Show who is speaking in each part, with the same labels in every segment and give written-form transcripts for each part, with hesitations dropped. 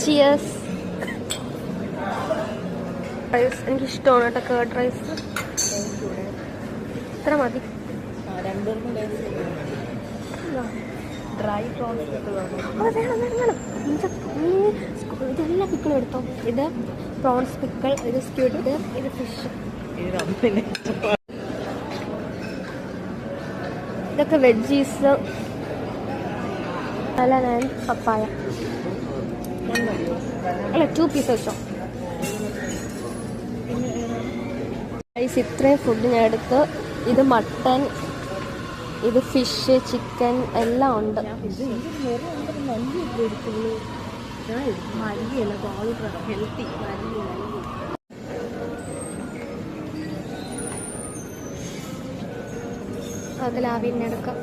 Speaker 1: Cheers. Rice എനിക്കിഷ്ടമാണ് കേട്ടോ, curd rice. ഇത്ര മതി.
Speaker 2: ഡ്രൈ പ്രോൺസ്
Speaker 1: ഇതെല്ലാം പിക്കിളും എടുത്തോ. ഇത് പ്രോൺസ് പിക്കിൾ, ഇത് സ്ക്വിഡ്, ഇത് ഫിഷ്. ഇതൊക്കെ വെജീസ്. സലാഡ് ആൻഡ് പപ്പായ. അല്ല 2 പീസ് വെച്ചോ. ഇത്രയും ഫുഡ് ഞാൻ എടുത്ത്. ഇത് മട്ടൻ, ഇത് ഫിഷ്, ചിക്കൻ എല്ലാം ഉണ്ട്. അതിലാവിന്നെടുക്കാം.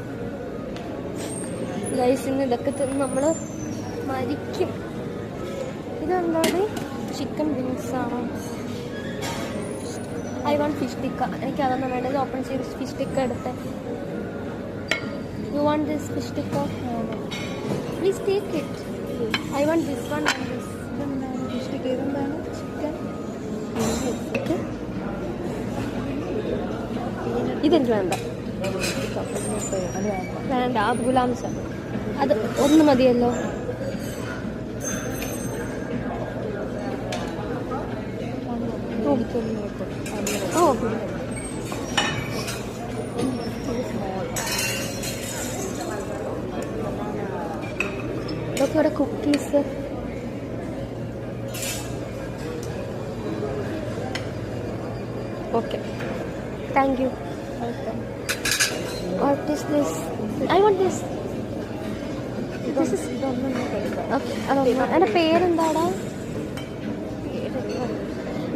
Speaker 1: ഗൈസിന്ന് ഇതൊക്കെ തിന്ന് നമ്മൾ മരിക്കും. ഇതെന്താണ്? ചിക്കൻ വിങ്സ് ആണോ? I want fish tikka. എനിക്ക് അതൊന്നും വേണ്ടത്. ഓപ്പൺ ചെയ്ത് ഫിഷ് ടിക്ക എടുത്തേ. You want this fish tikka? Please take it. I want this one and this.
Speaker 2: Fish tikka ഇതെന്താണ്? ചിക്കൻ.
Speaker 1: ഇതെനിക്ക് വേണ്ട. വേണ്ട. ആ ഗുലാംസ അത് ഒന്ന് മതിയല്ലോ. ഓ ഇതൊക്കെ ഇവിടെ cookies. Okay, thank you. What is this? I want this. This is okay. അതൊന്നും എൻ്റെ പേരെന്താടാ?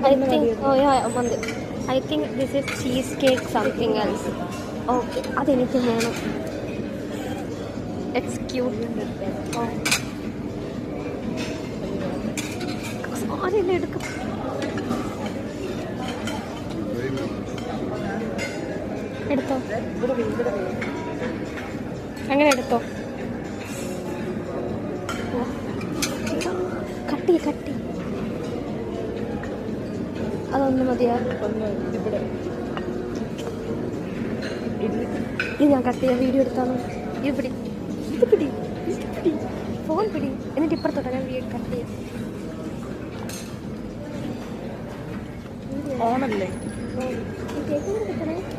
Speaker 1: I think, oh yeah, I think this is cheesecake something else. Okay, അതെനിക്ക് വേണം. It's cute. Oh. ആരെല്ലാം എടുക്കും? എടുത്തോ, അങ്ങനെ എടുത്തോ. കട്ടി കട്ടി അതൊന്നും മതിയാ. ഇത് ഞാൻ കട്ട് ചെയ്യാൻ വീഡിയോ എടുത്താണോ? ഇത് പിടി, ഇത് പിടി, ഇത് പിടി, ഫോൺ പിടി, എന്നിട്ട് ഇപ്പുറത്തോട്ടാ ഞാൻ വീഡിയോ കട്ട് ചെയ്യാം.
Speaker 2: ഓണല്ലേ?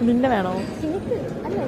Speaker 2: നിന്നെ വേണോ?
Speaker 1: കേക്ക് അല്ല.